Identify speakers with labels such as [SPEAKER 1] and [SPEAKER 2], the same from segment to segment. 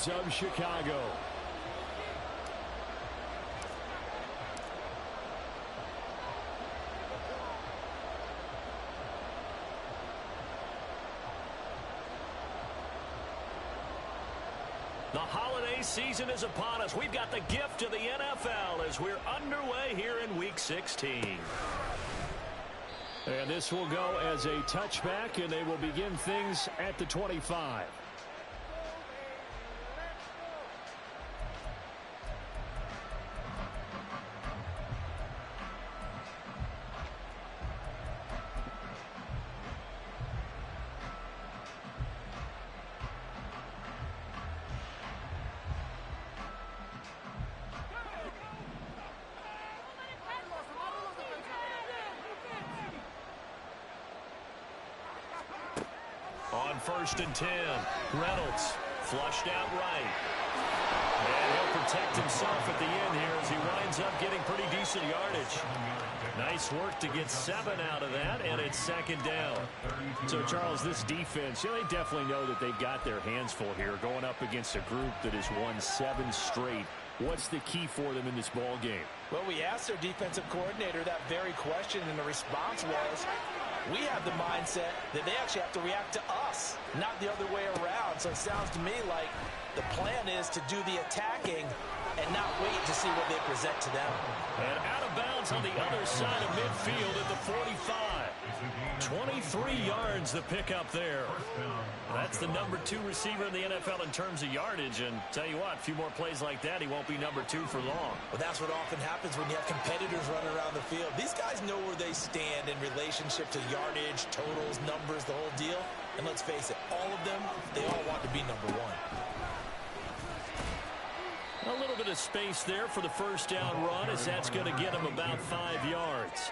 [SPEAKER 1] Bears of Chicago.
[SPEAKER 2] The holiday season is upon us. We've got the gift of the NFL as we're underway here in Week 16.
[SPEAKER 1] And this will go as a touchback, and they will begin things at the 25.
[SPEAKER 2] On 1st and 10, Reynolds flushed out right. And he'll protect himself at the end here as he winds up getting pretty decent yardage. Nice work to get 7 out of that, and it's 2nd down.
[SPEAKER 1] So, Charles, this defense, they definitely know that they've got their hands full here going up against a group that has won 7 straight. What's the key for them in this ball game?
[SPEAKER 3] Well, we asked their defensive coordinator that very question, and the response was, we have the mindset that they actually have to react to us, not the other way around. So it sounds to me like the plan is to do the attacking and not wait to see what they present to them.
[SPEAKER 2] And out of bounds on the other side of midfield at the 45. 23 yards the pickup there. That's the number 2 receiver in the NFL in terms of yardage. And tell you what, a few more plays like that, he won't be number 2 for long.
[SPEAKER 3] Well, that's what often happens when you have competitors running around the field. These guys know where they stand in relationship to yardage, totals, numbers, the whole deal. And let's face it, all of them, they all want to be number 1.
[SPEAKER 2] A little bit of space there for the first down run as that's going to get him about 5 yards.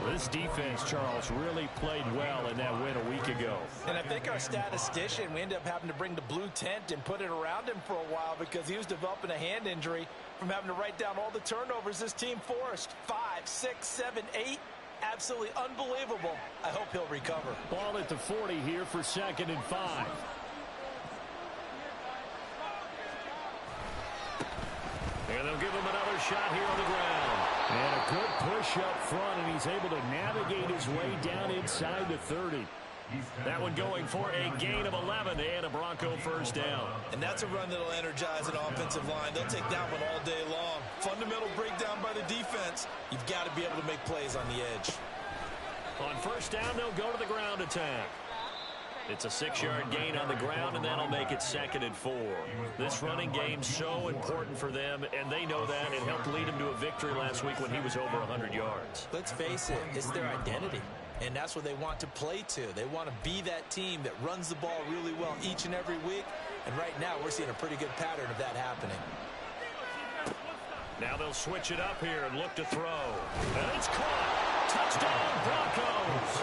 [SPEAKER 1] Well, this defense, Charles, really played well in that win a week ago.
[SPEAKER 3] And I think our statistician, we ended up having to bring the blue tent and put it around him for a while because he was developing a hand injury from having to write down all the turnovers this team forced. 5, 6, 7, 8. Absolutely unbelievable. I hope he'll recover.
[SPEAKER 1] Ball at the 40 here for 2nd and 5.
[SPEAKER 2] And they'll give him another shot here on the ground.
[SPEAKER 1] And a good push up front, and he's able to navigate his way down inside the 30.
[SPEAKER 2] That one going for a gain of 11 and a Bronco first down.
[SPEAKER 3] And that's a run that'll energize an offensive line. They'll take that one all day long. Fundamental breakdown by the defense. You've got to be able to make plays on the edge.
[SPEAKER 2] On first down, they'll go to the ground attack. It's a 6-yard gain on the ground, and that'll make it 2nd and 4. This running game's so important for them, and they know that. It helped lead them to a victory last week when he was over 100 yards.
[SPEAKER 3] Let's face it, it's their identity, and that's what they want to play to. They want to be that team that runs the ball really well each and every week, and right now we're seeing a pretty good pattern of that happening.
[SPEAKER 2] Now they'll switch it up here and look to throw. And it's caught. Touchdown, Broncos.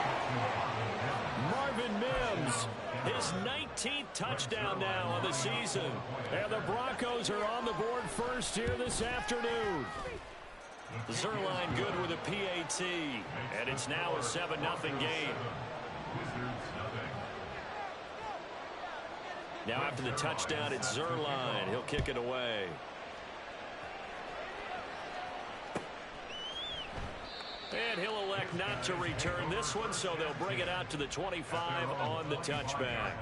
[SPEAKER 2] Marvin Mims, his 19th touchdown now on the season.
[SPEAKER 1] And the Broncos are on the board first here this afternoon.
[SPEAKER 2] Zerline good with a PAT, and it's now a 7-0 game. Now after the touchdown, it's Zerline. He'll kick it away. And he'll elect not to return this one, so they'll bring it out to the 25 on the touchback.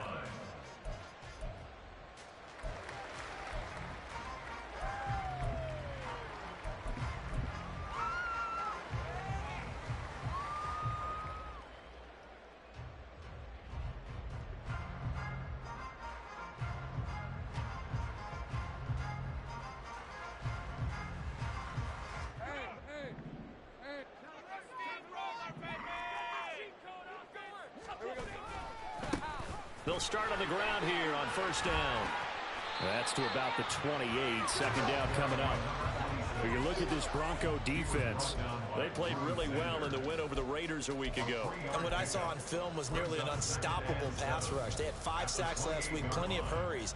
[SPEAKER 2] They'll start on the ground here on first down.
[SPEAKER 1] That's to about the 28. 2nd down coming up. When you look at this Bronco defense,
[SPEAKER 2] they played really well in the win over the Raiders a week ago.
[SPEAKER 3] And what I saw on film was nearly an unstoppable pass rush. They had 5 sacks last week, plenty of hurries.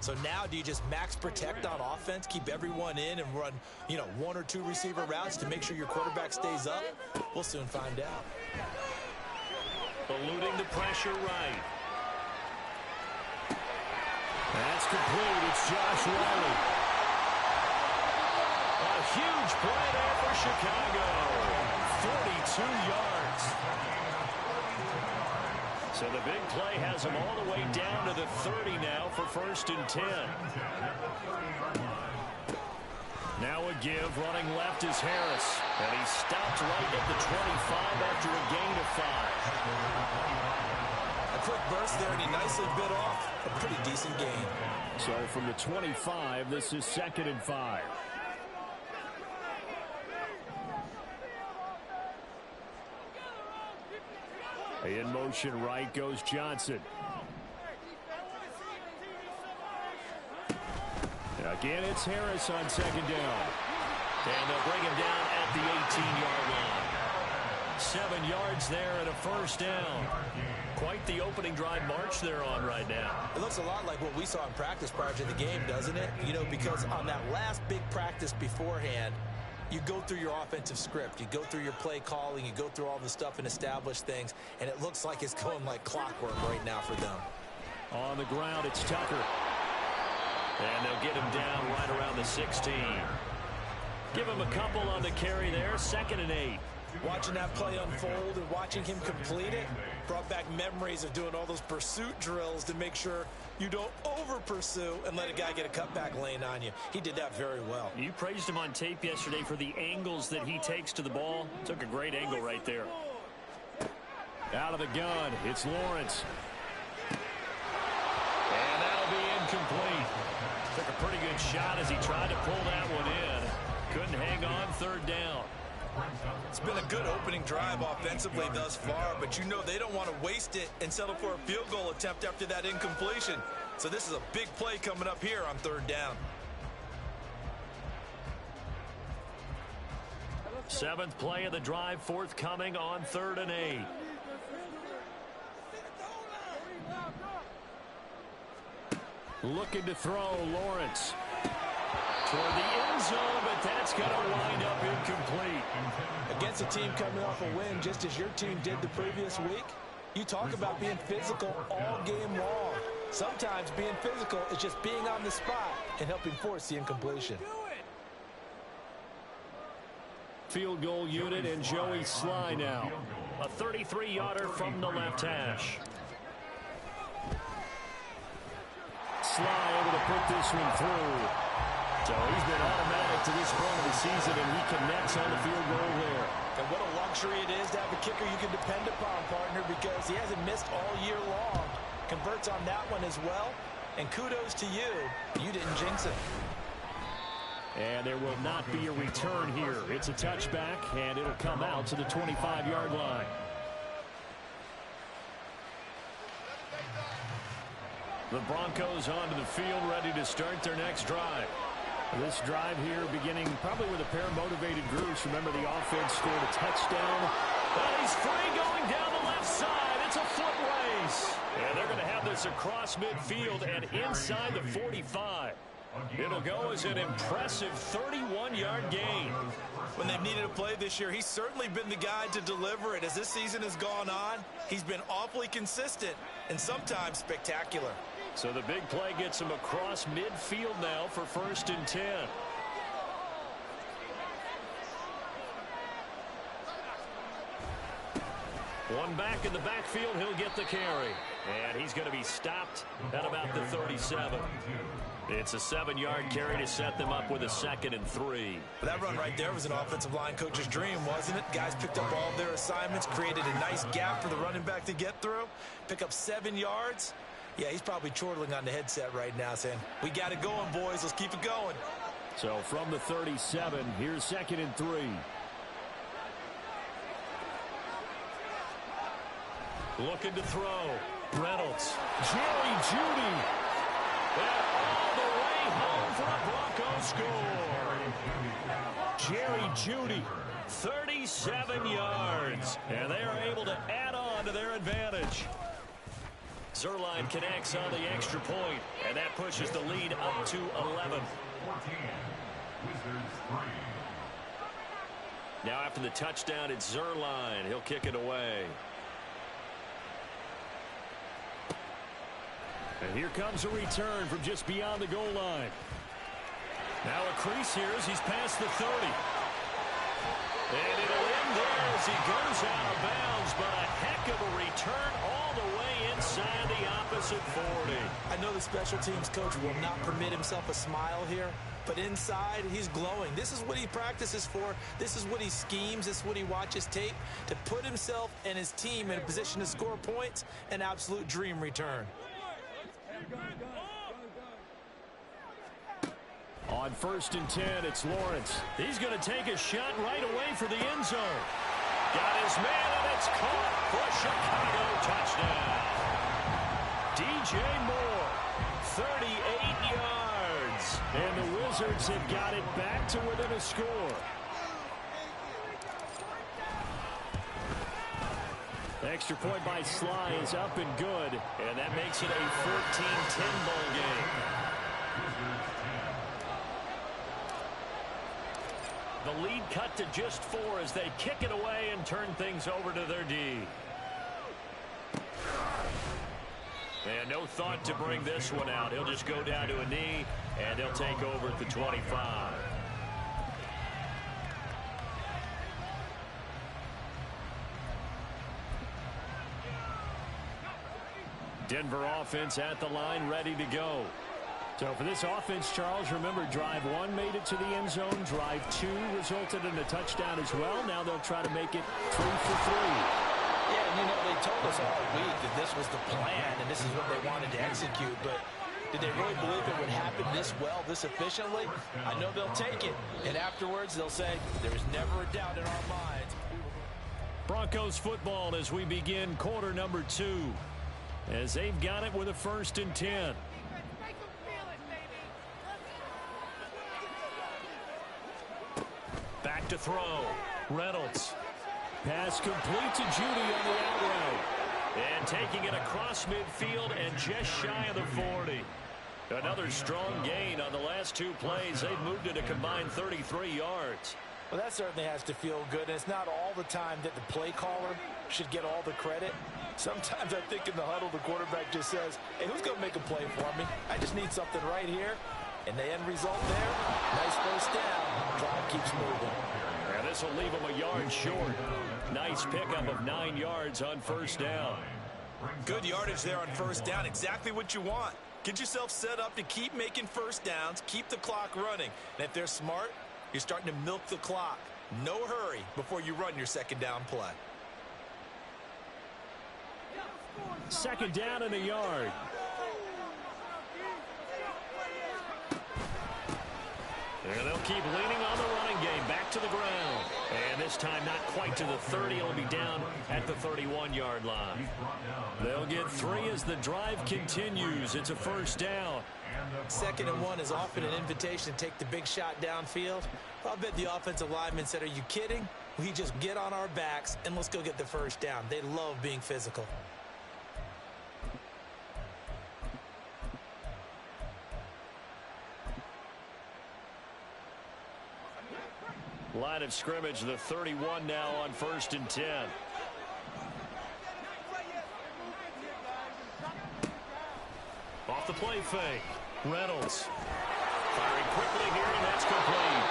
[SPEAKER 3] So now do you just max protect on offense, keep everyone in and run, 1 or 2 receiver routes to make sure your quarterback stays up? We'll soon find out.
[SPEAKER 2] Eluding the pressure right.
[SPEAKER 1] That's complete. It's Josh Wally.
[SPEAKER 2] A huge play there for Chicago. 42 yards. So the big play has him all the way down to the 30 now for 1st and 10. Now a give. Running left is Harris. And he stopped right at the 25 after a gain of 5.
[SPEAKER 3] A quick burst there, and he nicely bit off a pretty decent gain.
[SPEAKER 1] So from the 25, this is 2nd and 5. In motion right goes Johnson. Again, it's Harris on 2nd down.
[SPEAKER 2] And they'll bring him down at the 18-yard line. 7 yards there and a 1st down. Quite the opening drive march they're on right now.
[SPEAKER 3] It looks a lot like what we saw in practice prior to the game, doesn't it? You know, because on that last big practice beforehand, you go through your offensive script. You go through your play calling. You go through all the stuff and establish things. And it looks like it's going like clockwork right now for them.
[SPEAKER 1] On the ground, it's Tucker.
[SPEAKER 2] And they'll get him down right around the 16. Give him a couple on the carry there. 2nd and 8.
[SPEAKER 3] Watching that play unfold and watching him complete it brought back memories of doing all those pursuit drills to make sure you don't over-pursue and let a guy get a cutback lane on you. He did that very well.
[SPEAKER 2] You praised him on tape yesterday for the angles that he takes to the ball. Took a great angle right there.
[SPEAKER 1] Out of the gun, it's Lawrence.
[SPEAKER 2] And that'll be incomplete. Took a pretty good shot as he tried to pull that one in. Couldn't hang on 3rd down.
[SPEAKER 3] It's been a good opening drive offensively thus far, but you know they don't want to waste it and settle for a field goal attempt after that incompletion. So this is a big play coming up here on 3rd down.
[SPEAKER 2] 7th play of the drive forthcoming on 3rd and 8.
[SPEAKER 1] Looking to throw, Lawrence.
[SPEAKER 2] Toward the end zone, but that's going to wind up incomplete.
[SPEAKER 3] Against a team coming off a win, just as your team did the previous week, you talk about being physical all game long. Sometimes being physical is just being on the spot and helping force the incompletion.
[SPEAKER 1] Field goal unit and Joey Sly now.
[SPEAKER 2] A 33-yarder from the left hash.
[SPEAKER 1] Sly able to put this one through.
[SPEAKER 2] So he's been automatic to this point of the season, and he connects on the field goal there.
[SPEAKER 3] And what a luxury it is to have a kicker you can depend upon, partner, because he hasn't missed all year long. Converts on that one as well. And kudos to you. You didn't jinx it.
[SPEAKER 1] And there will not be a return here. It's a touchback, and it'll come out to the 25-yard line.
[SPEAKER 2] The Broncos onto the field, ready to start their next drive.
[SPEAKER 1] This drive here beginning probably with a pair of motivated groups. Remember, the offense scored a touchdown.
[SPEAKER 2] Well, he's free going down the left side. It's a foot race. And they're going to have this across midfield and inside the 45. It'll go as an impressive 31-yard gain.
[SPEAKER 3] When they've needed a play this year, he's certainly been the guy to deliver it. As this season has gone on, he's been awfully consistent and sometimes spectacular.
[SPEAKER 2] So the big play gets him across midfield now for 1st and 10. One back in the backfield, he'll get the carry. And he's going to be stopped at about the 37. It's a 7-yard carry to set them up with a 2nd and 3.
[SPEAKER 3] That run right there was an offensive line coach's dream, wasn't it? Guys picked up all of their assignments, created a nice gap for the running back to get through, pick up 7 yards. Yeah, he's probably chortling on the headset right now saying, we got it going, boys. Let's keep it going.
[SPEAKER 1] So from the 37, here's 2nd and 3.
[SPEAKER 2] Looking to throw. Reynolds.
[SPEAKER 1] Jerry Jeudy.
[SPEAKER 2] And all the way home for a Bronco score.
[SPEAKER 1] Jerry Jeudy.
[SPEAKER 2] 37 yards. And they are able to add on to their advantage. Zerline connects on the extra point, and that pushes the lead up to 11. Now after the touchdown, it's Zerline. He'll kick it away.
[SPEAKER 1] And here comes a return from just beyond the goal line. Now a crease here as he's past the 30. And it'll end there as he goes out of bounds, but a heck of a return all the way inside the opposite 40.
[SPEAKER 3] I know the special teams coach will not permit himself a smile here, but inside, he's glowing. This is what he practices for. This is what he schemes. This is what he watches tape to put himself and his team in a position to score points. An absolute dream return.
[SPEAKER 1] On 1st and 10, it's Lawrence.
[SPEAKER 2] He's going to take a shot right away for the end zone. Got his man, and it's caught for Chicago. Touchdown. DJ Moore, 38 yards.
[SPEAKER 1] And the Wizards have got it back to within a score. Extra point by Sly is up and good.
[SPEAKER 2] And that makes it a 14-10 ball game. The lead cut to just 4 as they kick it away and turn things over to their D. And no thought to bring this one out. He'll just go down to a knee, and they'll take over at the 25.
[SPEAKER 1] Denver offense at the line, ready to go. So for this offense, Charles, remember, drive 1 made it to the end zone. Drive 2 resulted in a touchdown as well. Now they'll try to make it 3 for 3.
[SPEAKER 3] Yeah, and you know, they told us all week that this was the plan and this is what they wanted to execute, but did they really believe it would happen this well, this efficiently? I know they'll take it, and afterwards they'll say, there was never a doubt in our minds.
[SPEAKER 1] Broncos football as we begin quarter number 2, as they've got it with a 1st and 10.
[SPEAKER 2] Back to throw. Reynolds.
[SPEAKER 1] Pass complete to Judy on the out route.
[SPEAKER 2] And taking it across midfield and just shy of the 40. Another strong gain on the last 2 plays. They've moved it a combined 33 yards.
[SPEAKER 3] Well, that certainly has to feel good, and it's not all the time that the play caller should get all the credit. Sometimes I think in the huddle, the quarterback just says, hey, who's going to make a play for me? I just need something right here. And the end result there, nice first down. Drive keeps moving.
[SPEAKER 2] And this will leave him a yard short. Nice pickup of 9 yards on 1st down.
[SPEAKER 3] Good yardage there on 1st down. Exactly what you want. Get yourself set up to keep making 1st downs, keep the clock running. And if they're smart, you're starting to milk the clock. No hurry before you run your 2nd down play.
[SPEAKER 1] 2nd down and a yard.
[SPEAKER 2] And they'll keep leaning on the running game. Back to the ground. And this time not quite to the 30. It'll be down at the 31-yard line.
[SPEAKER 1] They'll get 3 as the drive continues. It's a 1st down.
[SPEAKER 3] 2nd and 1 is often an invitation to take the big shot downfield. I'll bet the offensive lineman said, are you kidding? We just get on our backs and let's go get the 1st down. They love being physical.
[SPEAKER 2] Line of scrimmage, the 31 now on 1st and 10. Off the play fake. Reynolds. Firing quickly here, and that's complete.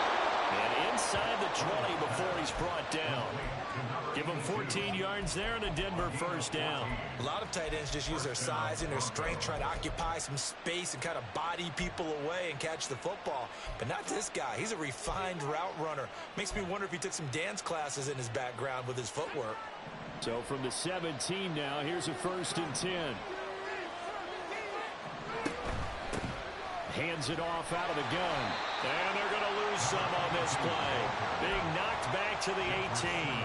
[SPEAKER 2] And inside the 20 before he's brought down. Give him 14 yards there and a Denver 1st down.
[SPEAKER 3] A lot of tight ends just use their size and their strength, try to occupy some space and kind of body people away and catch the football. But not this guy. He's a refined route runner. Makes me wonder if he took some dance classes in his background with his footwork.
[SPEAKER 1] So from the 17 now, here's a 1st and 10. Hands it off out of the gun.
[SPEAKER 2] And they're going to lose some on this play. Being knocked back to the 18.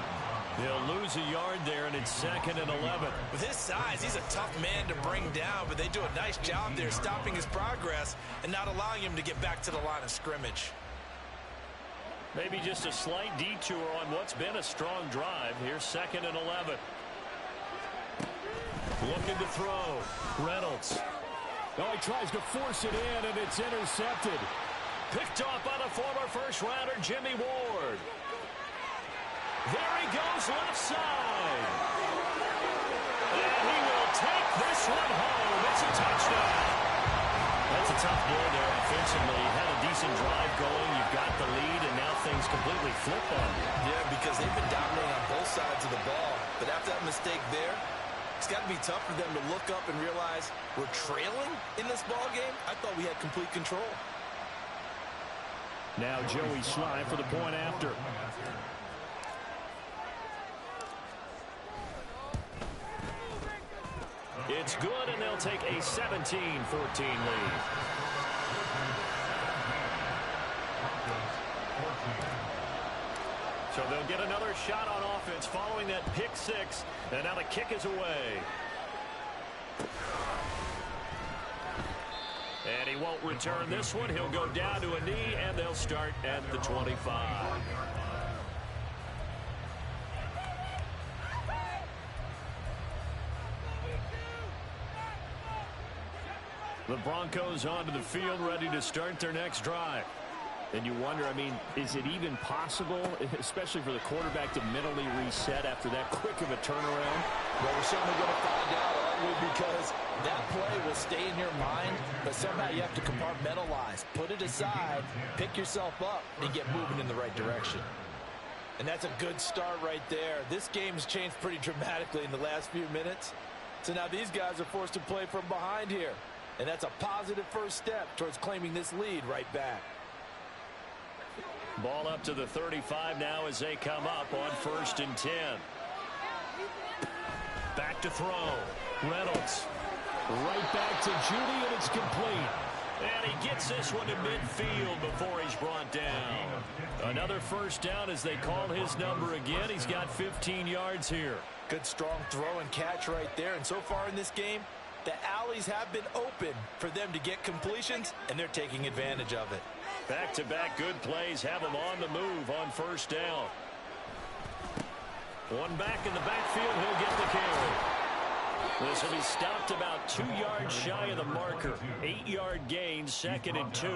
[SPEAKER 1] They'll lose a yard there, and it's 2nd and 11.
[SPEAKER 3] With his size, he's a tough man to bring down, but they do a nice job there stopping his progress and not allowing him to get back to the line of scrimmage.
[SPEAKER 2] Maybe just a slight detour on what's been a strong drive. Here's 2nd and 11. Looking to throw. Reynolds.
[SPEAKER 1] Oh, he tries to force it in, and it's intercepted.
[SPEAKER 2] Picked off by the former first-rounder, Jimmy Ward. There he goes left side. And he will will take this one home. It's a touchdown. That's a tough blow there offensively. You had a decent drive going. You've got the lead, and now things completely flip on you.
[SPEAKER 3] Yeah, because they've been dominating on both sides of the ball. But after that mistake there, it's got to be tough for them to look up and realize we're trailing in this ball game. I thought we had complete control.
[SPEAKER 1] Now Joey Slye for the point after.
[SPEAKER 2] It's good, and they'll take a 17-14 lead. So they'll get another shot on offense following that pick six, and now the kick is away. And he won't return this one. He'll go down to a knee, and they'll start at the 25. The Broncos onto the field, ready to start their next drive. And you wonder, I mean, is it even possible, especially for the quarterback, to mentally reset after that quick of a turnaround?
[SPEAKER 3] Well, we're certainly going to find out, aren't we? Because that play will stay in your mind, but somehow you have to compartmentalize. Put it aside, pick yourself up, and get moving in the right direction. And that's a good start right there. This game's changed pretty dramatically in the last few minutes. So now these guys are forced to play from behind here. And that's a positive first step towards claiming this lead right back.
[SPEAKER 2] Ball up to the 35 now as they come up on 1st and 10. Back to throw. Reynolds.
[SPEAKER 1] Right back to Judy, and it's complete.
[SPEAKER 2] And he gets this one to midfield before he's brought down. Another first down as they call his number again. He's got 15 yards here.
[SPEAKER 3] Good strong throw and catch right there. And so far in this game, the alleys have been open for them to get completions, and they're taking advantage of it.
[SPEAKER 2] Back-to-back good plays have them on the move on 1st down. One back in the backfield, he'll get the carry. This will be stopped about 2 yards shy of the marker. 8-yard gain, 2nd and 2.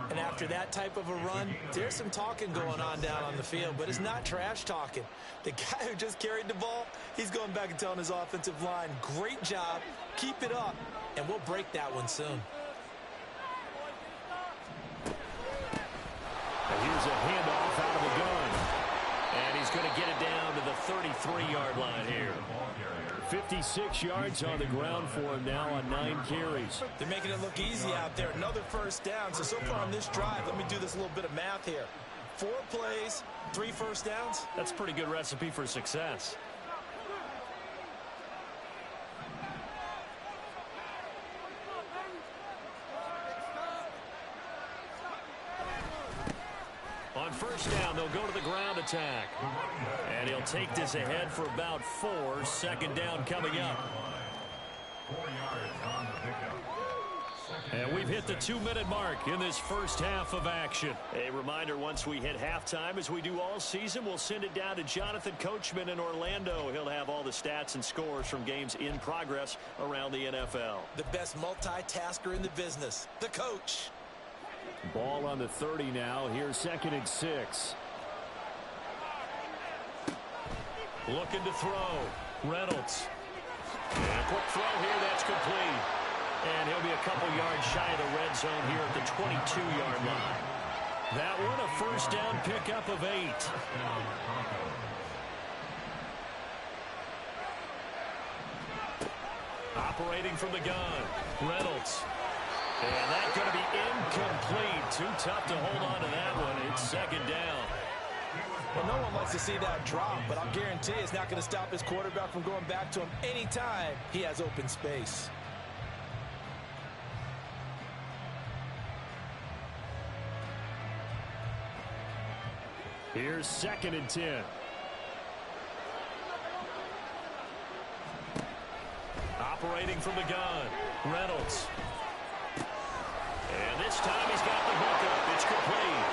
[SPEAKER 3] And after that type of a run, there's some talking going on down on the field, but it's not trash talking. The guy who just carried the ball, he's going back and telling his offensive line, great job, keep it up, and we'll break that one soon.
[SPEAKER 2] And here's a handoff out of the gun. And he's going to get it down to the 33-yard line here.
[SPEAKER 1] 56 yards on the ground for him now on 9 carries.
[SPEAKER 3] They're making it look easy out there. Another first down. So far on this drive, let me do this little bit of math here. 4 plays, 3 first downs.
[SPEAKER 2] That's a pretty good recipe for success. On 1st down, they'll go to the ground attack. And he'll take this ahead for about 4. 2nd down coming up. And we've hit the 2-minute mark in this first half of action. A reminder, once we hit halftime, as we do all season, we'll send it down to Jonathan Coachman in Orlando. He'll have all the stats and scores from games in progress around the NFL.
[SPEAKER 3] The best multitasker in the business, the coach.
[SPEAKER 1] Ball on the 30 now. Here's 2nd and 6.
[SPEAKER 2] Looking to throw. Reynolds. And a quick throw here. That's complete. And he'll be a couple yards shy of the red zone here at the 22-yard line. That one a first down pickup of 8. Operating from the gun. Reynolds. And that's going to be incomplete. Too tough to hold on to that one. It's 2nd down.
[SPEAKER 3] Well, no one likes to see that drop, but I'll guarantee it's not going to stop his quarterback from going back to him anytime he has open space.
[SPEAKER 1] Here's 2nd and 10.
[SPEAKER 2] Operating from the gun. Reynolds. And this time he's got the hook up. It's complete.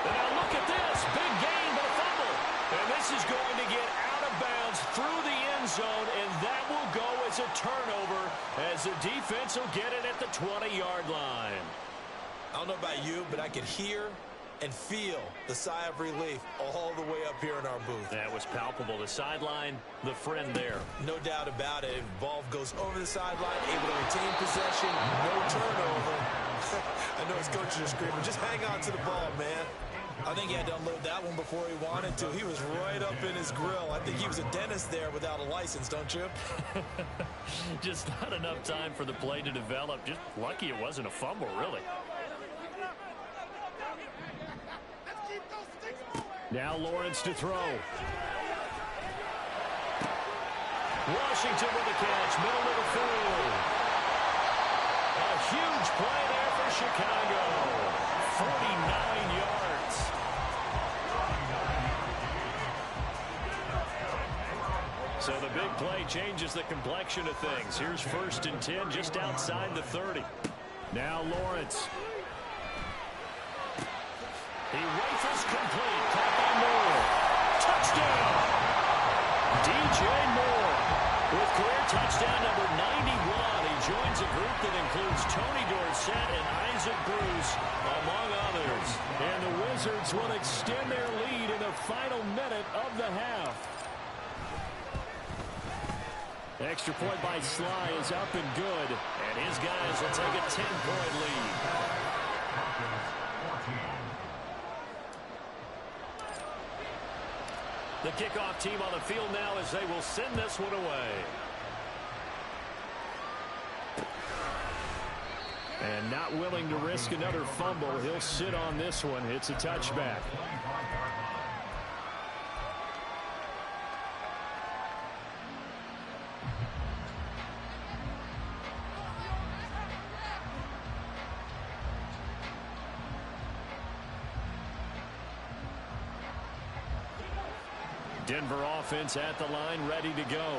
[SPEAKER 2] And now look at this. Big gain, but a fumble. And this is going to get out of bounds through the end zone, and that will go as a turnover as the defense will get it at the 20-yard line.
[SPEAKER 3] I don't know about you, but I could hear and feel the sigh of relief all the way up here in our booth.
[SPEAKER 2] That was palpable. The sideline, the friend there.
[SPEAKER 3] No doubt about it. Ball goes over the sideline, able to retain possession, no turnover. I know his coaches are screaming, just hang on to the ball, man. I think he had to unload that one before he wanted to. He was right up in his grill. I think he was a dentist there without a license, don't you?
[SPEAKER 2] Just not enough time for the play to develop. Just lucky it wasn't a fumble, really.
[SPEAKER 1] Now Lawrence to throw.
[SPEAKER 2] Washington with the catch, middle of the field. A huge play there for Chicago. 49 yards. So the big play changes the complexion of things. Here's 1st and 10 just outside the 30.
[SPEAKER 1] Now Lawrence.
[SPEAKER 2] He rifles complete. Caught by Moore. Touchdown! DJ Moore with career touchdown number 91. He joins a group that includes Tony Dorsett and Isaac Bruce, among others.
[SPEAKER 1] And the Wizards will extend their lead in the final minute of the half. Extra point by Sly is up and good.
[SPEAKER 2] And his guys will take a 10-point lead. The kickoff team on the field now as they will send this one away.
[SPEAKER 1] And not willing to risk another fumble. He'll sit on this one. It's a touchback. Denver offense at the line, ready to go.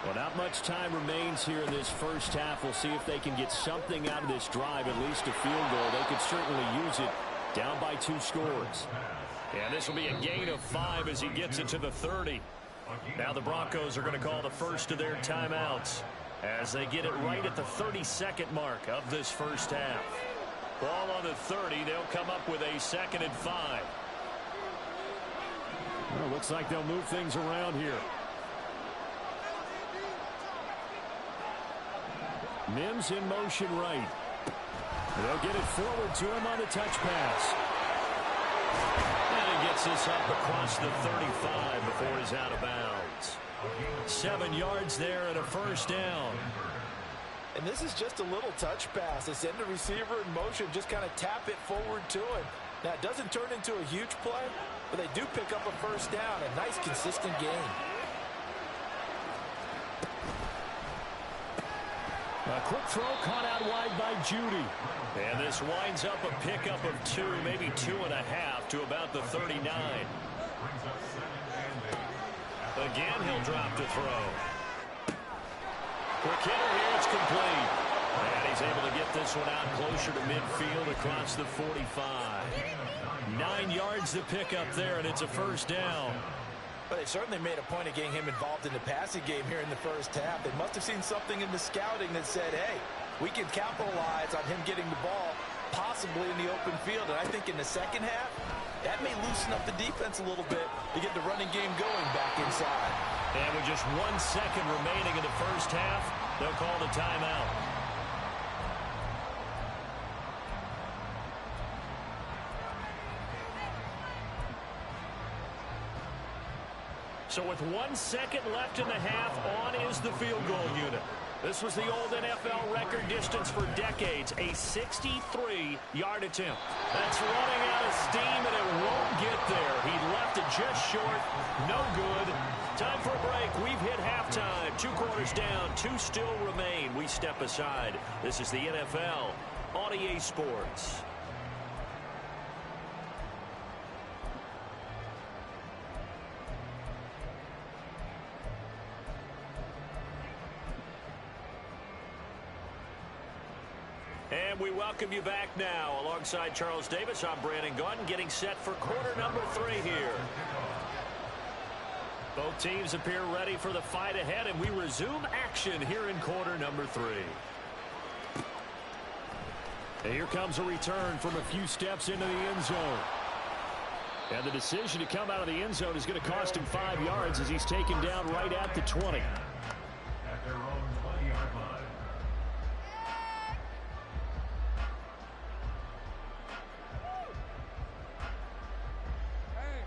[SPEAKER 1] Well, not much time remains here in this first half. We'll see if they can get something out of this drive, at least a field goal. They could certainly use it, down by 2 scores.
[SPEAKER 2] And this will be a gain of 5 as he gets it to the 30. Now the Broncos are going to call the first of their timeouts as they get it right at the 32nd mark of this first half. Ball on the 30. They'll come up with a 2nd and 5.
[SPEAKER 1] Well, looks like they'll move things around here. Mims in motion right. They'll get it forward to him on the touch pass.
[SPEAKER 2] And he gets this up across the 35 before he's out of bounds.
[SPEAKER 1] 7 yards there and a first down.
[SPEAKER 3] And this is just a little touch pass. They send the receiver in motion, just kind of tap it forward to him. Now, it doesn't turn into a huge play, but they do pick up a first down. A nice, consistent gain.
[SPEAKER 1] A quick throw caught out wide by Judy.
[SPEAKER 2] And this winds up a pickup of 2, maybe 2.5 to about the 39. Again, he'll drop to throw. Quick hitter here, it's complete. And he's able to get this one out closer to midfield across the 45.
[SPEAKER 1] 9 yards to pick up there, and it's a first down.
[SPEAKER 3] But they certainly made a point of getting him involved in the passing game here in the first half. They must have seen something in the scouting that said, hey, we can capitalize on him getting the ball, possibly in the open field. And I think in the second half, that may loosen up the defense a little bit to get the running game going back inside.
[SPEAKER 2] And with just 1 second remaining in the first half, they'll call the timeout. So with 1 second left in the half, on is the field goal unit. This was the old NFL record distance for decades, a 63-yard attempt. That's running out of steam, and it won't get there. He left it just short. No good. Time for a break. We've hit halftime. 2 quarters down. 2 still remain. We step aside. This is the NFL on EA Sports. And we welcome you back now. Alongside Charles Davis, I'm Brandon Gaudin, getting set for quarter number 3 here. Both teams appear ready for the fight ahead, and we resume action here in quarter number 3.
[SPEAKER 1] And here comes a return from a few steps into the end zone. And the decision to come out of the end zone is going to cost him 5 yards as he's taken down right at the 20.
[SPEAKER 4] At their own 20-yard line.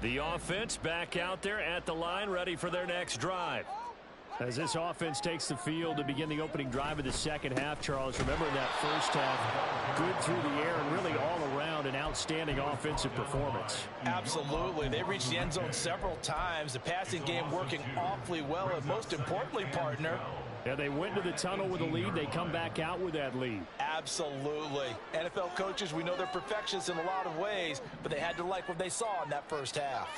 [SPEAKER 1] The offense back out there at the line, ready for their next drive. As this offense takes the field to begin the opening drive of the second half, Charles, remember in that first half, good through the air and really all around an outstanding offensive performance.
[SPEAKER 3] Absolutely. They reached the end zone several times. The passing game working awfully well, and most importantly, partner,
[SPEAKER 1] yeah, they went to the tunnel with a lead. They come back out with that lead.
[SPEAKER 3] Absolutely. NFL coaches, we know they're perfectionists in a lot of ways, but they had to like what they saw in that first half.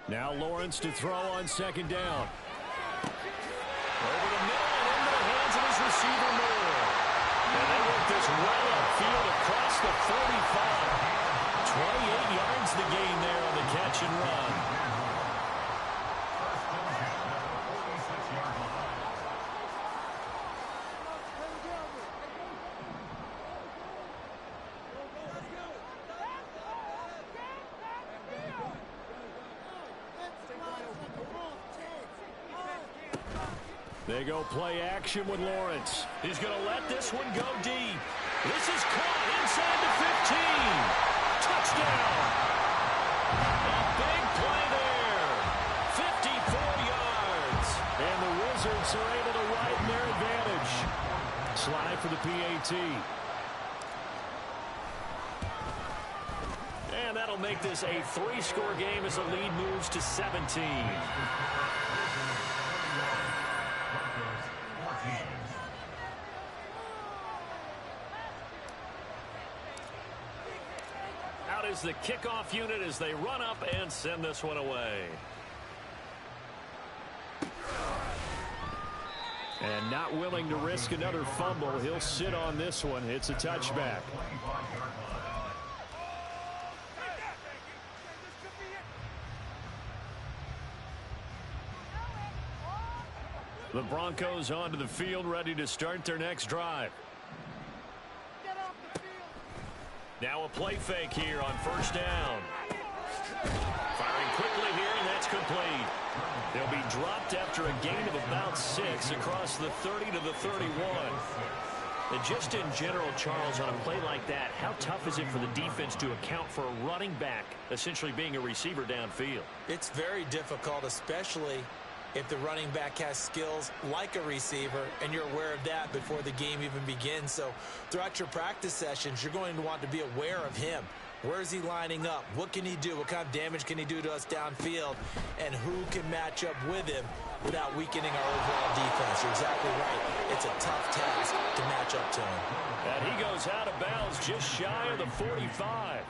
[SPEAKER 1] Now Lawrence to throw on second down.
[SPEAKER 2] Over the middle and into the hands of his receiver Moore. And they work this well upfield across the 45. 28 yards the gain there on the catch and run.
[SPEAKER 1] They go play action with Lawrence.
[SPEAKER 2] He's going to let this one go deep. This is caught inside the 15. Touchdown. A big play there. 54 yards.
[SPEAKER 1] And the Wizards are able to widen their advantage. Slide for the PAT.
[SPEAKER 2] And that'll make this a 3-score game as the lead moves to 17. Out is the kickoff unit as they run up and send this one away.
[SPEAKER 1] And not willing to risk another fumble. He'll sit on this one. It's a touchback. The Broncos onto the field, ready to start their next drive.
[SPEAKER 2] Now a play fake here on first down. Firing quickly here, and that's complete. They'll be dropped after a gain of about 6 across the 30 to the 31. And just in general, Charles, on a play like that, how tough is it for the defense to account for a running back essentially being a receiver downfield?
[SPEAKER 3] It's very difficult, especially if the running back has skills like a receiver, and you're aware of that before the game even begins. So throughout your practice sessions, you're going to want to be aware of him. Where is he lining up? What can he do? What kind of damage can he do to us downfield? And who can match up with him without weakening our overall defense? You're exactly right. It's a tough task to match up to him.
[SPEAKER 2] And he goes out of bounds just shy of the 45.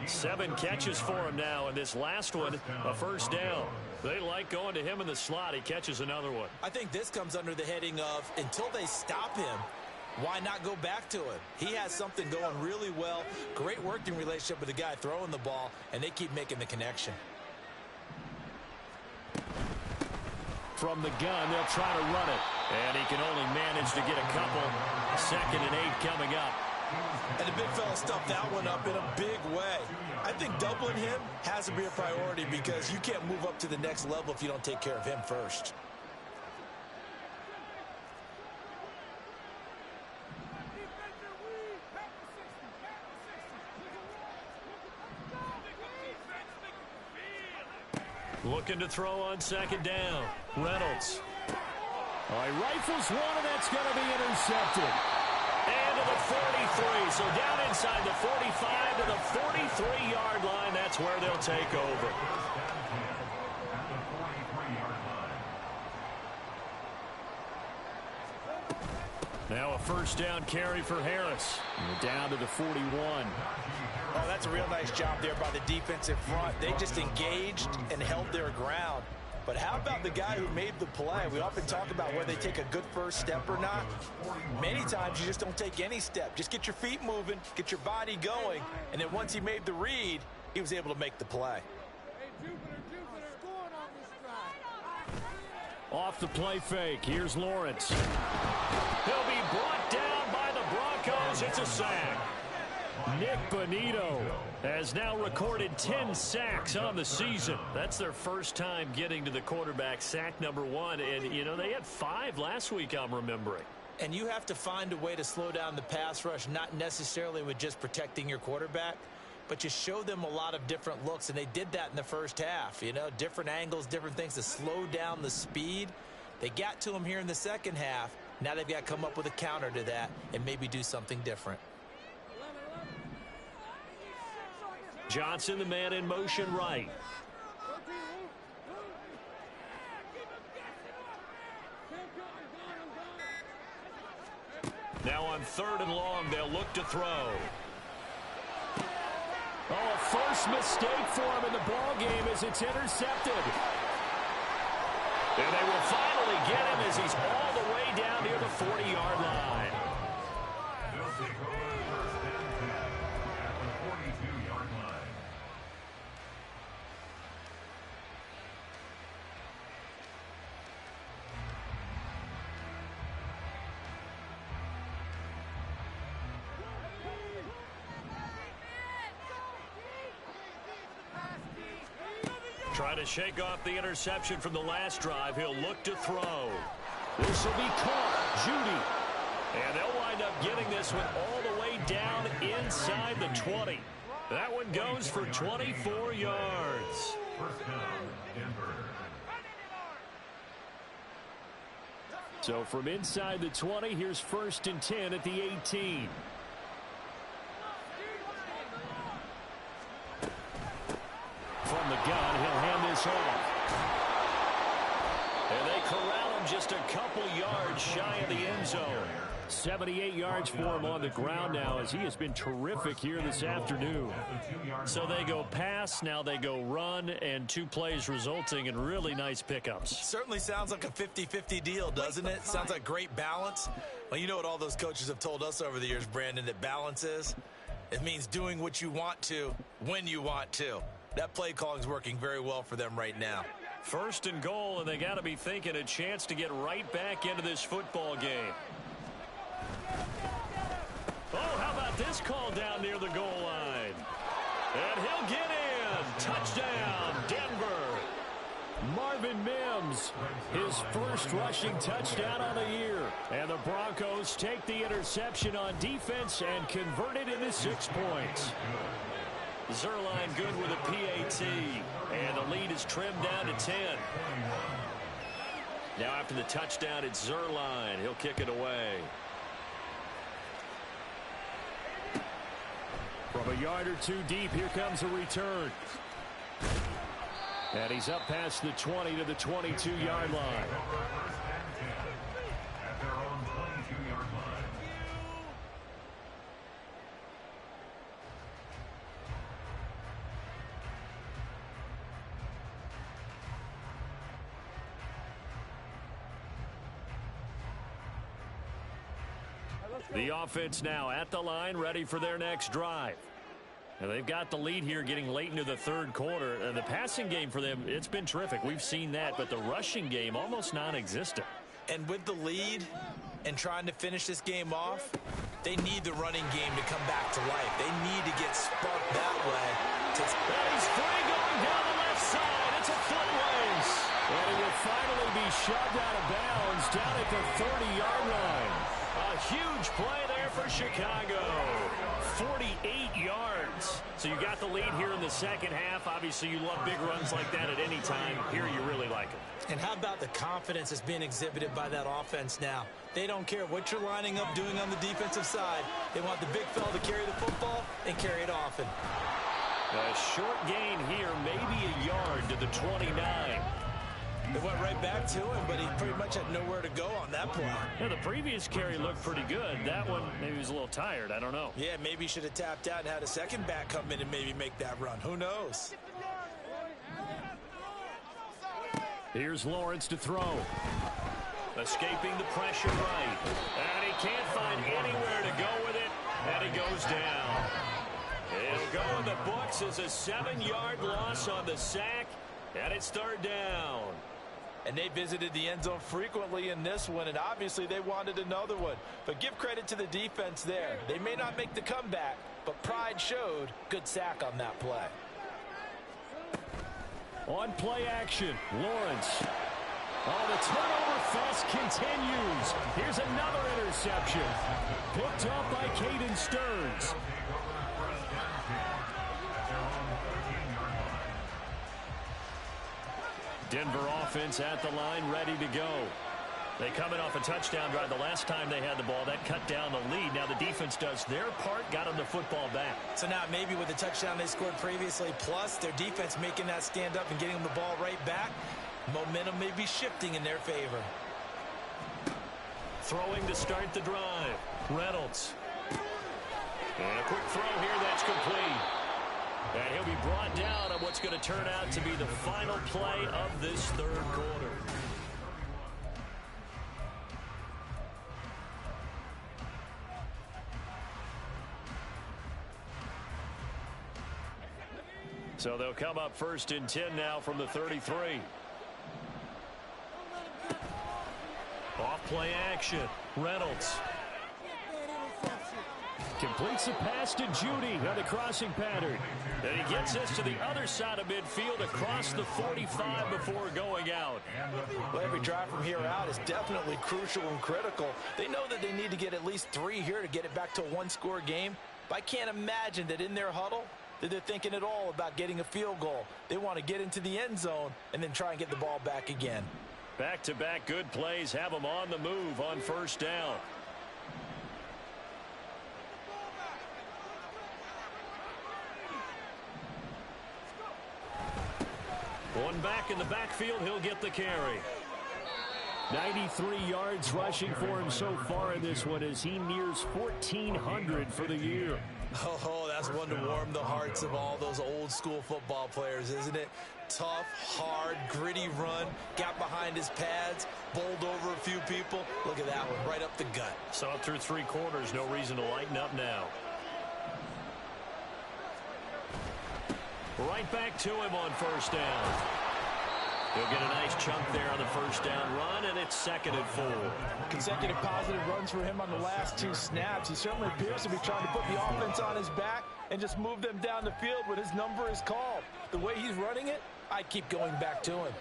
[SPEAKER 2] 7 catches for him now, and this last one, a first down. They like going to him in the slot. He catches another one.
[SPEAKER 3] I think this comes under the heading of, until they stop him, why not go back to him? He has something going really well. Great working relationship with the guy throwing the ball, and they keep making the connection.
[SPEAKER 1] From the gun, they'll try to run it.
[SPEAKER 2] And he can only manage to get a couple. 2nd and 8 coming up.
[SPEAKER 3] And the big fella stuffed that one up in a big way. I think doubling him has to be a priority because you can't move up to the next level if you don't take care of him first.
[SPEAKER 2] Looking to throw on 2nd down. Reynolds.
[SPEAKER 1] He rifles one, and that's going to be intercepted.
[SPEAKER 2] And to the 43. So down inside the 45 to the 43-yard line. That's where they'll take over.
[SPEAKER 1] Now a first down carry for Harris. And down to the 41.
[SPEAKER 3] Oh, that's a real nice job there by the defensive front. They just engaged and held their ground. But how about the guy who made the play? We often talk about whether they take a good first step or not. Many times you just don't take any step. Just get your feet moving, get your body going, and then once he made the read, he was able to make the play.
[SPEAKER 1] Off the play fake, here's Lawrence. He'll be brought down by the Broncos. It's a sack. Nick Bonito has now recorded 10 sacks on the season. That's their first time getting to the quarterback, sack number 1. And, you know, they had 5 last week, I'm remembering.
[SPEAKER 3] And you have to find a way to slow down the pass rush, not necessarily with just protecting your quarterback, but you show them a lot of different looks, and they did that in the first half. You know, different angles, different things to slow down the speed. They got to him here in the second half. Now they've got to come up with a counter to that and maybe do something different.
[SPEAKER 1] Johnson, the man in motion right. Now on 3rd and long, they'll look to throw. Oh, first mistake for him in the ball game as it's intercepted. And they will finally get him as he's all the way down near the 40-yard line.
[SPEAKER 4] They'll take over first and 10 at the 42-yard line.
[SPEAKER 1] Trying to shake off the interception from the last drive. He'll look to throw. This will be caught. Judy. And they'll wind up getting this one all the way down inside the 20. That one goes for 24 yards.
[SPEAKER 4] First down, Denver.
[SPEAKER 1] So from inside the 20, here's 1st and 10 at the 18. From the gun, he'll hand this off. And they corral him just a couple yards shy of the end zone. 78 yards for him on the ground now as he has been terrific here this afternoon. So they go pass, now they go run, and 2 plays resulting in really nice pickups.
[SPEAKER 3] Certainly sounds like a 50-50 deal, doesn't it? Sounds like great balance. Well, you know what all those coaches have told us over the years, Brandon, that balance is? It means doing what you want to when you want to. That play calling is working very well for them right now.
[SPEAKER 1] 1st and goal, and they got to be thinking a chance to get right back into this football game. Oh, how about this call down near the goal line? And he'll get in. Touchdown, Denver. Marvin Mims, his first rushing touchdown on the year. And the Broncos take the interception on defense and convert it into 6 points. Zerline good with a PAT, and the lead is trimmed down to 10. Now after the touchdown, it's Zerline. He'll kick it away. From a yard or 2 deep, here comes a return. And he's up past the 20 to the 22-yard line.
[SPEAKER 4] First and 10 at their own 22-yard line.
[SPEAKER 1] The offense now at the line, ready for their next drive. And they've got the lead here getting late into the 3rd quarter. And the passing game for them, it's been terrific. We've seen that, but the rushing game almost non-existent.
[SPEAKER 3] And with the lead and trying to finish this game off, they need the running game to come back to life. They need to get sparked that way.
[SPEAKER 1] He's free going down the left side. It's a foot race. And he will finally be shoved out of bounds down at the 30-yard line. A huge play there for Chicago. 48 yards. So you got the lead here in the second half. Obviously, you love big runs like that at any time. Here you really like them.
[SPEAKER 3] And how about the confidence that's being exhibited by that offense now? They don't care what you're lining up doing on the defensive side. They want the big fella to carry the football and carry it often.
[SPEAKER 1] A short gain here, maybe a yard to the 29.
[SPEAKER 3] They went right back to him, but he pretty much had nowhere to go on that play.
[SPEAKER 1] Yeah, the previous carry looked pretty good. That one, maybe he was a little tired. I don't know.
[SPEAKER 3] Yeah, maybe he should have tapped out and had a second back come in and maybe make that run. Who knows?
[SPEAKER 1] Here's Lawrence to throw. Escaping the pressure right. And he can't find anywhere to go with it. And he goes down. It'll go in the books as a 7-yard loss on the sack. And it's 3rd down.
[SPEAKER 3] And they visited the end zone frequently in this one, and obviously they wanted another one. But give credit to the defense there. They may not make the comeback, but pride showed. Good sack on that play.
[SPEAKER 1] On play action, Lawrence. Oh, the turnover fest continues. Here's another interception. Picked up by Caden Stearns. Denver offense at the line, ready to go. They coming off a touchdown drive the last time they had the ball. That cut down the lead. Now the defense does their part, got them the football back.
[SPEAKER 3] So now maybe with the touchdown they scored previously, plus their defense making that stand up and getting them the ball right back, momentum may be shifting in their favor.
[SPEAKER 1] Throwing to start the drive. Reynolds. And a quick throw here that's complete. And he'll be brought down on what's going to turn out to be the final play of this third quarter. So they'll come up 1st and 10 now from the 33. Off play action. Reynolds. Completes the pass to Judy on the crossing pattern. Then he gets this to the other side of midfield across the 45 before going out.
[SPEAKER 3] Well, every drive from here out is definitely crucial and critical. They know that they need to get at least 3 here to get it back to a one-score game. But I can't imagine that in their huddle that they're thinking at all about getting a field goal. They want to get into the end zone and then try and get the ball back again.
[SPEAKER 1] Back-to-back good plays have them on the move on 1st down. One back in the backfield, he'll get the carry. 93 yards rushing for him so far in this one as he nears 1,400 for the year.
[SPEAKER 3] Oh, that's one to warm the hearts of all those old-school football players, isn't it? Tough, hard, gritty run, got behind his pads, bowled over a few people. Look at that one, right up the gut.
[SPEAKER 1] So up through 3 quarters, no reason to lighten up now. Right back to him on 1st down. He'll get a nice chunk there on the 1st down run, and it's 2nd and 4.
[SPEAKER 3] Consecutive positive runs for him on the last 2 snaps. He certainly appears to be trying to put the offense on his back and just move them down the field when his number is called. The way he's running it, I keep going back to him.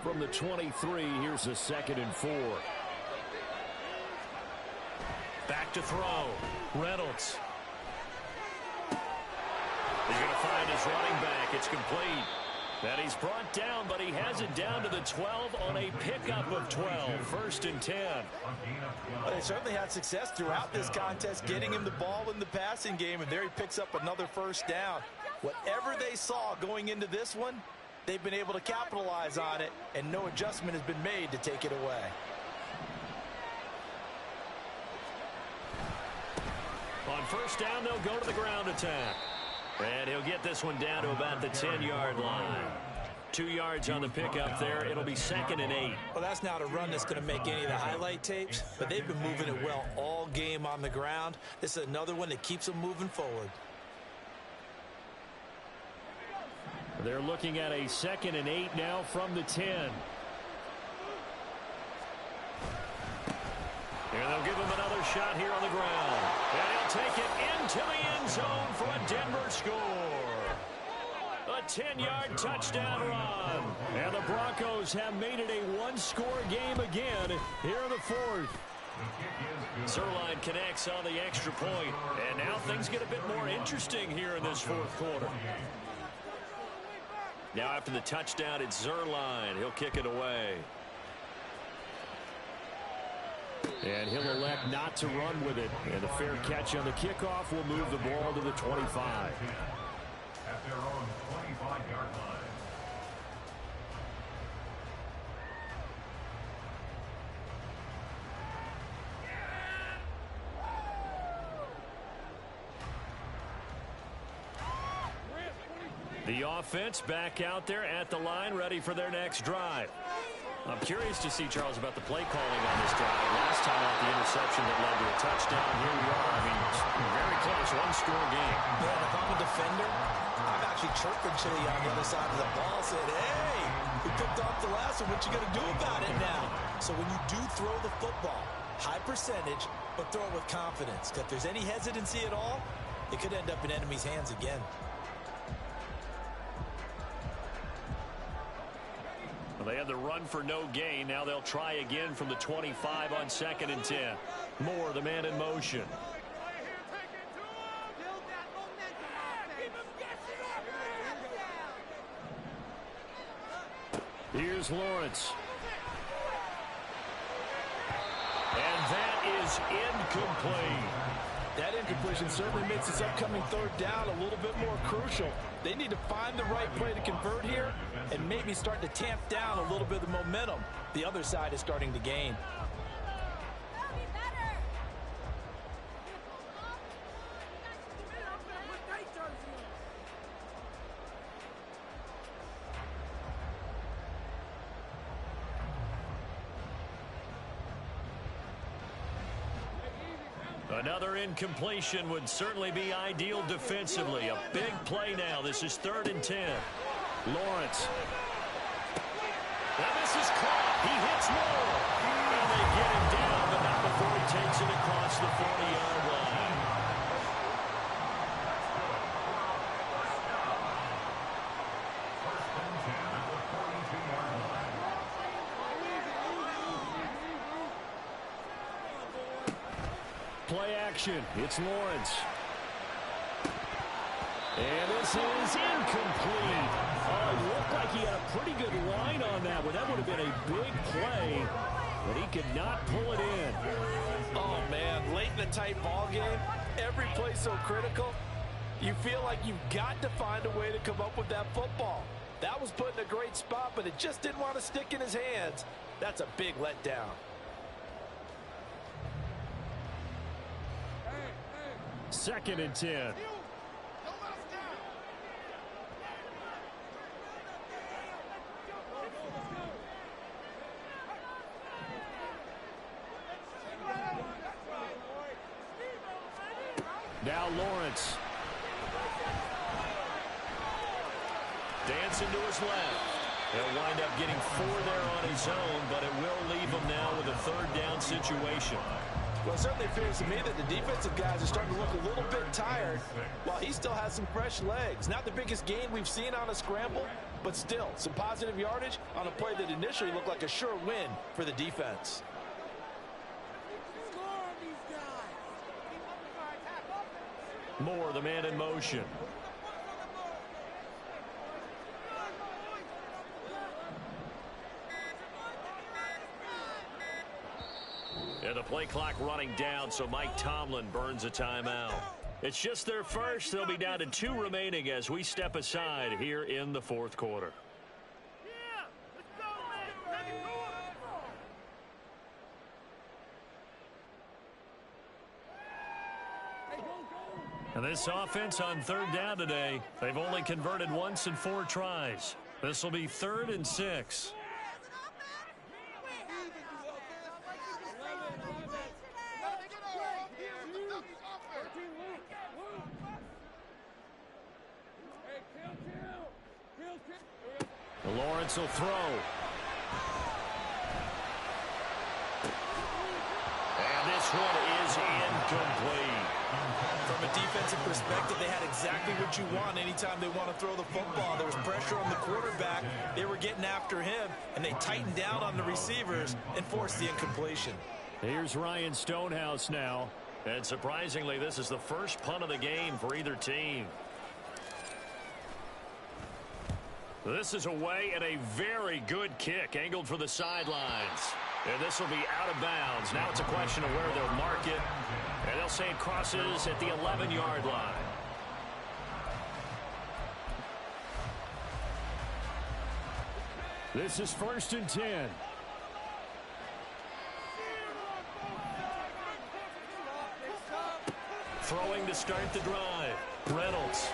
[SPEAKER 1] From the 23, here's a 2nd and 4. Back to throw. Reynolds. He's going to find his running back. It's complete. And he's brought down, but he has it down to the 12 on a pickup of 12. 1st and 10.
[SPEAKER 3] Well, they certainly had success throughout this contest, getting him the ball in the passing game, and there he picks up another 1st down. Whatever they saw going into this one, they've been able to capitalize on it, and no adjustment has been made to take it away.
[SPEAKER 1] On 1st down, they'll go to the ground attack. And he'll get this one down to about the 10-yard line. 2 yards on the pickup there. It'll be 2nd and 8.
[SPEAKER 3] Well, that's not a run that's going to make any of the highlight tapes, but they've been moving it well all game on the ground. This is another one that keeps them moving forward.
[SPEAKER 1] They're looking at a 2nd and 8 now from the 10. And they'll give him another shot here on the ground. And he'll take it into the end zone for a Denver score. A 10-yard touchdown run. And the Broncos have made it a one-score game again here in the 4th. Zerline connects on the extra point. And now things get a bit more interesting here in this 4th quarter. Now after the touchdown, it's Zerline. He'll kick it away. And he'll elect not to run with it. And a fair catch on the kickoff will move the ball to the 25.
[SPEAKER 4] At their own 25-yard line.
[SPEAKER 1] The offense back out there at the line, ready for their next drive.
[SPEAKER 2] I'm curious to see, Charles, about the play calling on this drive. Last time out, the interception that led to a touchdown. Here we are. I mean, it's very close, one-score game.
[SPEAKER 3] Yeah, and if I'm a defender, I'm actually chirping Chili on the other side of the ball, saying, hey, we picked off the last one. What you going to do about it now? So when you do throw the football, high percentage, but throw it with confidence. If there's any hesitancy at all, it could end up in enemy's hands again.
[SPEAKER 2] Well, they had the run for no gain. Now they'll try again from the 25 on 2nd and 10. Moore, the man in motion. Here's Lawrence. And that is incomplete.
[SPEAKER 3] That incompletion certainly makes this upcoming 3rd down a little bit more crucial. They need to find the right play to convert here and maybe start to tamp down a little bit of the momentum the other side is starting to gain.
[SPEAKER 2] Another incompletion would certainly be ideal defensively. A big play now. This is 3rd and 10. Lawrence. And this is caught. He hits Moore. And they get him down, but not before he takes it across the 40-yard line. Play action. It's Lawrence. And this is incomplete. Oh, it looked like he had a pretty good line on that one. That would have been a big play, but he could not pull it in.
[SPEAKER 3] Oh, man, late in a tight ball game, every play so critical, you feel like you've got to find a way to come up with that football. That was put in a great spot, but it just didn't want to stick in his hands. That's a big letdown.
[SPEAKER 2] Second and 10. Now Lawrence. Dancing to his left. He'll wind up getting 4 there on his own, but it will leave him now with a 3rd down situation.
[SPEAKER 3] Well, it certainly appears to me that the defensive guys are starting to look a little bit tired while he still has some fresh legs. Not the biggest gain we've seen on a scramble, but still some positive yardage on a play that initially looked like a sure win for the defense.
[SPEAKER 2] Moore, the man in motion. And the play clock running down, so Mike Tomlin burns a timeout. It's just their first. They'll be down to 2 remaining as we step aside here in the 4th quarter. And this offense on 3rd down today, they've only converted once in 4 tries. This will be 3rd and 6. Lawrence will throw. And this one is incomplete.
[SPEAKER 3] From a defensive perspective, they had exactly what you want anytime they want to throw the football. There was pressure on the quarterback. They were getting after him, and they tightened down on the receivers and forced the incompletion.
[SPEAKER 2] Here's Ryan Stonehouse now. And surprisingly, this is the first punt of the game for either team. This is away and a very good kick angled for the sidelines. And this will be out of bounds. Now it's a question of where they'll mark it. And they'll say it crosses at the 11-yard line. This is 1st and 10. Throwing to start the drive. Reynolds.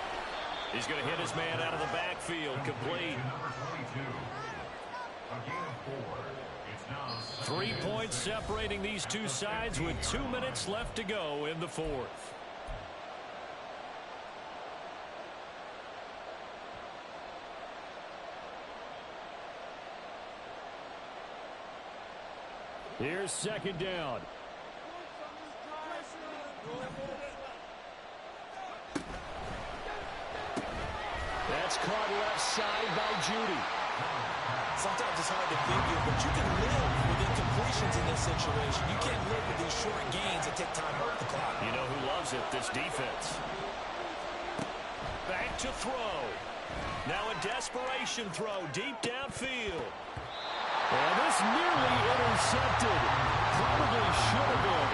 [SPEAKER 2] He's going to hit his man out of the backfield. Complete.
[SPEAKER 4] Number 22. A gain of 4.
[SPEAKER 1] 3 points separating these two sides with 2 minutes left to go in the fourth. Here's second down. That's caught left side by Judy.
[SPEAKER 3] Sometimes it's hard to figure, but you can live with incompletions in this situation. You can't live with these short gains that take time off the clock.
[SPEAKER 1] You know who loves it? This defense. Back to throw. Now a desperation throw deep downfield. And this nearly intercepted. Probably should have been.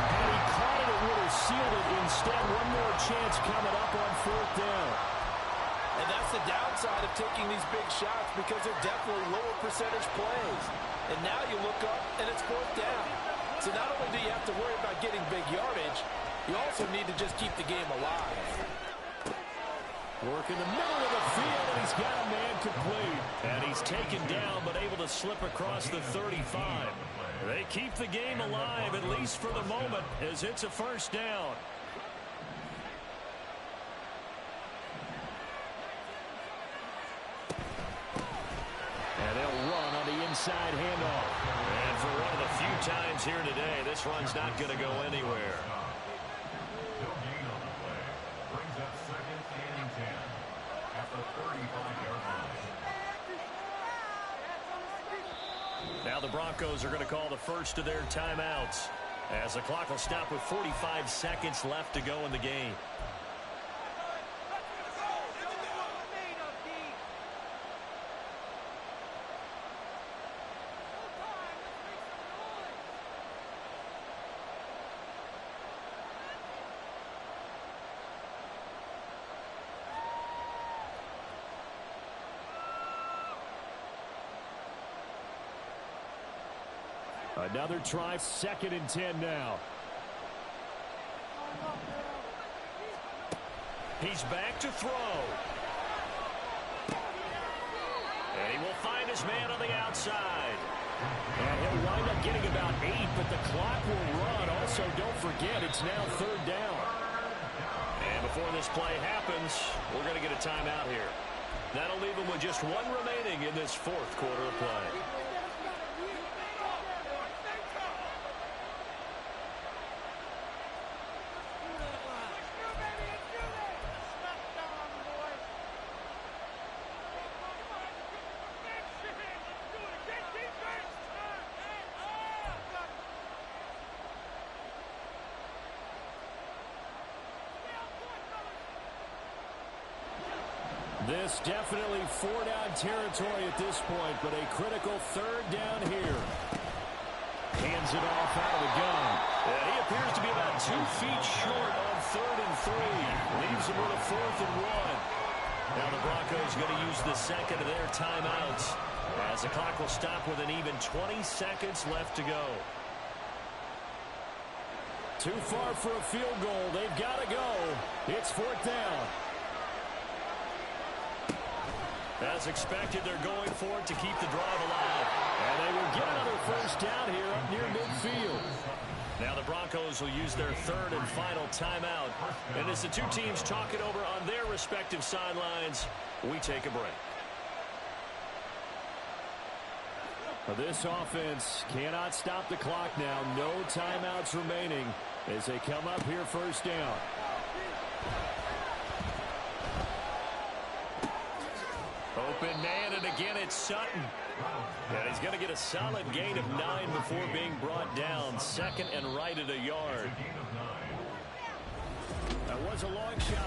[SPEAKER 1] Had he caught it, it would have sealed it. Instead, one more chance coming up on fourth down.
[SPEAKER 3] And that's the downside of taking these big shots because they're definitely lower percentage plays. And now you look up and it's fourth down. So not only do you have to worry about getting big yardage, you also need to just keep the game alive.
[SPEAKER 1] Work in the middle of the field, and he's got a man complete. And he's taken down, but able to slip across the 35. They keep the game alive, at least for the moment, as it's a first down. And they'll run on the inside handoff. And for one of the few times here today, this run's not going to go anywhere.
[SPEAKER 4] No gain on the play. Brings up second and 10 at the 35-yard line.
[SPEAKER 1] Now the Broncos are going to call the first of their timeouts, as the clock will stop with 45 seconds left to go in the game. Another try, second and 10 now. He's back to throw. And he will find his man on the outside. And he'll wind up getting about 8, but the clock will run. Also, don't forget, it's now third down. And before this play happens, we're going to get a timeout here. That'll leave him with just one remaining in this fourth quarter of play. This definitely four-down territory at this point, but a critical third down here. Hands it off out of the gun. And he appears to be about 2 feet short on third and 3. Leaves him with a fourth and 1. Now the Broncos going to use the second of their timeouts, as the clock will stop with an even 20 seconds left to go. Too far for a field goal. They've got to go. It's fourth down. As expected, they're going for it to keep the drive alive. And they will get another first down here up near midfield. Now the Broncos will use their third and final timeout. And as the two teams talk it over on their respective sidelines, we take a break. This offense cannot stop the clock now. No timeouts remaining as they come up here first down. Open man, and again it's Sutton. And he's going to get a solid gain of 9 before being brought down. Second and right at a yard. That was a long shot.